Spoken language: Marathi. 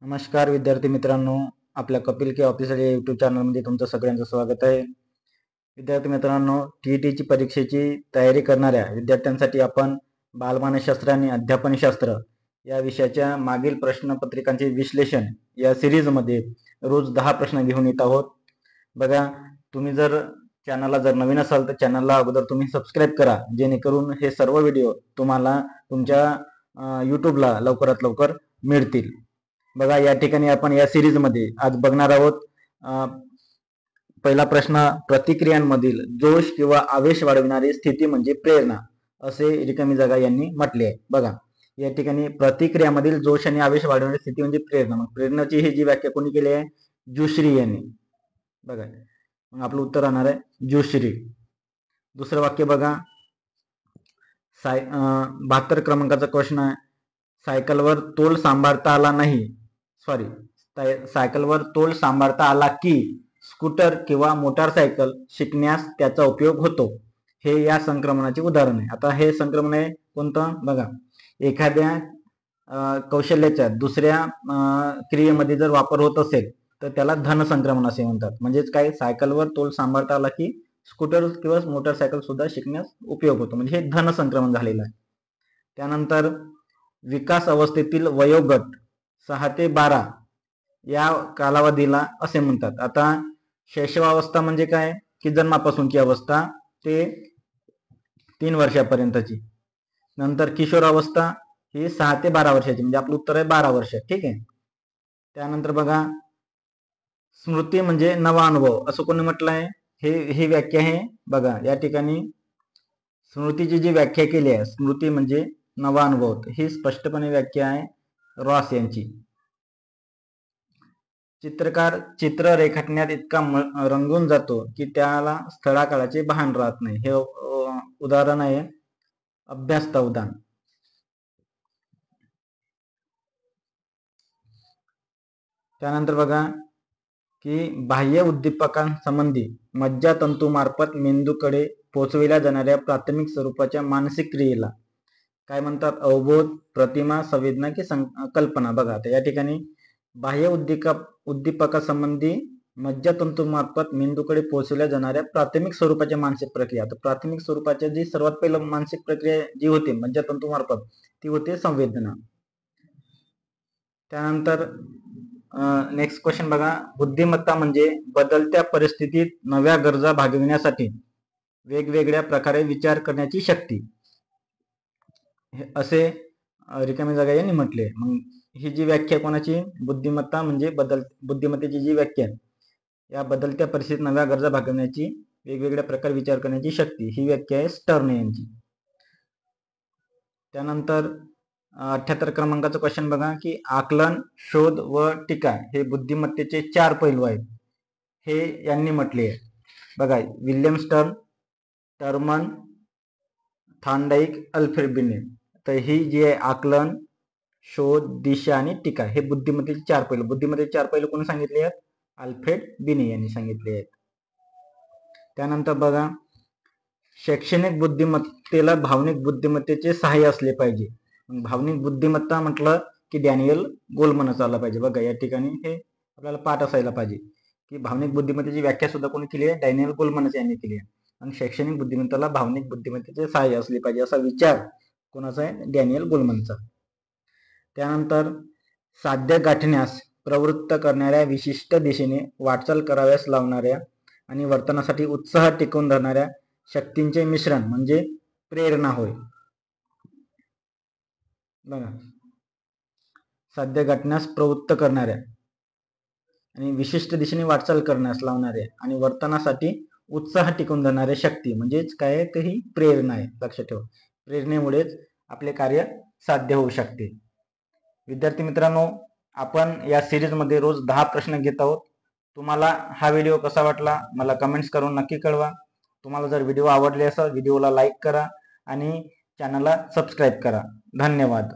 नमस्कार विद्यार्थी मित्रांनो, आपल्या कपिल के ऑफिशियल या यूट्यूब चॅनलमध्ये तुमचं सगळ्यांचं स्वागत आहे. विद्यार्थी मित्रांनो, टीईटीची परीक्षेची तयारी करणाऱ्या विद्यार्थ्यांसाठी आपण बालमानसशास्त्र आणि अध्यापनशास्त्र या विषयाच्या मागील प्रश्नपत्रिकांचे विश्लेषण या सिरीजमध्ये रोज 10 प्रश्न घेऊन येत आहोत. बघा, तुम्ही जर चॅनलला नवीन असाल तर चॅनलला अगोदर तुम्ही सबस्क्राईब करा, जेणेकरून हे सर्व व्हिडिओ तुम्हाला तुमच्या यूट्यूबला लवकरात लवकर मिळतील. बघा, या ठिकाणी आपण या सिरीज मध्ये आज बघणार आहोत. पहिला प्रश्न, प्रतिक्रियांमधील जोश किंवा आवेश वाढविणारी स्थिती म्हणजे प्रेरणा, असे रिकामी जागा यांनी म्हटले आहे. बघा, या ठिकाणी प्रतिक्रियामधील जोश आणि आवेश वाढवणारी स्थिती म्हणजे प्रेरणा. मग प्रेरणाची ही जी व्याख्या कोणी केली आहे? जोश्री यांनी. बघा, मग आपलं उत्तर राहणार आहे जोश्री. दुसरं वाक्य बघा, 72 क्रमांकाचा क्वेश्चन आहे. सायकलवर तोल सांभाळता आला नाही, सायकलवर तोल सांभाळता आला की स्कूटर किंवा मोटारसायकल शिकण्यास त्याचा उपयोग होतो. हे या संक्रमणाचे उदाहरण आहे. आता हे संक्रमण आहे कोणतं? बघा, एखाद्या कौशल्याच्या दुसऱ्या क्रियेमध्ये जर वापर होत असेल तर त्याला धन संक्रमण असे म्हणतात. म्हणजेच काय? सायकलवर तोल सांभाळता आला की स्कूटर किंवा मोटारसायकल सुद्धा शिकण्यास उपयोग होतो, म्हणजे हे धन संक्रमण झालेलं आहे. त्यानंतर विकास अवस्थेतील वयोगट 6 ते 12 या कालावधीला असे म्हणतात. आता शैशवावस्था म्हणजे काय? की जन्मापासूनची अवस्था ते 3 वर्षापर्यंतची. नंतर किशोरावस्था ही 6 ते 12 वर्षाची, म्हणजे आपलं उत्तर आहे 12 वर्ष. ठीक आहे. त्यानंतर बघा, स्मृती म्हणजे नवा अनुभव, असं कोणी म्हटलं आहे? ही व्याख्या आहे. बघा, या ठिकाणी स्मृतीची जी व्याख्या केली आहे, स्मृती म्हणजे नवा अनुभव, ही स्पष्टपणे व्याख्या आहे रॉस यांची. चित्रकार चित्र रेखाटण्यात इतका रंगून जातो की त्याला स्थळाकाळाचे भान राहत नाही. हे उदाहरण आहे अभ्यासतवदान. त्यानंतर बघा की बाह्य उद्दीपकांसंबंधी मज्जातंतूमार्फत मेंदूकडे पोहोचविल्या जाणाऱ्या प्राथमिक स्वरूपाच्या मानसिक क्रियेला काय म्हणतात? अवबोध, प्रतिमा, संवेदना की कल्पना. बघा, आता या ठिकाणी बाह्य उद्दीपकासंबंधी मज्जातंतूमार्फत मेंदूकडे पोहोचवल्या जाणाऱ्या प्राथमिक स्वरूपाच्या मानसिक प्रक्रिया. तर प्राथमिक स्वरूपाच्या जी सर्वात पहिलं मानसिक प्रक्रिया जी होते मज्जातंतूमार्फत, ती होते संवेदना. त्यानंतर नेक्स्ट क्वेश्चन बघा, बुद्धिमत्ता म्हणजे बदलत्या परिस्थितीत नव्या गरजा भागविण्यासाठी वेगवेगळ्या प्रकारे विचार करण्याची शक्ती, असे रिकामी जागा यांनी म्हटले. मग ही जी व्याख्या कोणाची? बुद्धिमत्ता म्हणजे बुद्धिमत्तेची जी व्याख्या, या बदलत्या परिस्थितीत नव्या गरजा भागवण्याची वेगवेगळ्या प्रकारे विचार करण्याची शक्ती, ही व्याख्या आहे स्टर्न यांची. त्यानंतर 78 क्रमांकाचा क्वेश्चन बघा की आकलन, शोध व टीका हे बुद्धिमत्तेचे 4 पैलू आहेत, हे यांनी म्हटले आहे. बघा, William stern, Terman, Thorndike, Alfred बिने. तर ही जी आहे आकलन, शोध, दिशा आणि टीका, हे बुद्धिमत्तेचे 4 पैलू. बुद्धिमत्तेचे 4 पैलू कोणी सांगितले आहेत? अल्फ्रेड बिने यांनी सांगितले आहेत. त्यानंतर बघा, शैक्षणिक बुद्धिमत्तेला भावनिक बुद्धिमत्तेचे सहाय्य असले पाहिजे. भावनिक बुद्धिमत्ता म्हटलं की डॅनियल गोलमनच आला पाहिजे. बघा, या ठिकाणी हे आपल्याला पाठ असायला पाहिजे की भावनिक बुद्धिमत्तेची व्याख्या सुद्धा कोणी केली आहे? डॅनियल गोलमनच यांनी केली आहे. आणि शैक्षणिक बुद्धिमत्तेला भावनिक बुद्धिमत्तेचे सहाय्य असले पाहिजे, असा विचार कोणाचा आहे? डॅनियल गोलमनचा. त्यानंतर साध्य गाठण्यास प्रवृत्त करणाऱ्या, विशिष्ट दिशेने वाटचाल कराव्यास लावणाऱ्या आणि वर्तनासाठी उत्साह टिकवून धरणाऱ्या शक्तींचे मिश्रण म्हणजे प्रेरणा होय. बघा, साध्य गाठण्यास प्रवृत्त करणाऱ्या आणि विशिष्ट दिशेने वाटचाल करण्यास लावणाऱ्या आणि वर्तनासाठी उत्साह टिकवून धरणाऱ्या शक्ती म्हणजेच काय आहे? तर ही प्रेरणा आहे. लक्षात ठेवा, प्रेरणेमुळेच आपले कार्य साध्य होऊ शकते. विद्यार्थी मित्रांनो, आपण या सिरीजमध्ये रोज 10 प्रश्न घेत आहोत. तुम्हाला हा व्हिडिओ कसा वाटला मला कमेंट्स करून नक्की कळवा. तुम्हाला जर व्हिडिओ आवडले असेल, व्हिडिओला लाईक करा आणि चॅनलला सबस्क्राईब करा. धन्यवाद.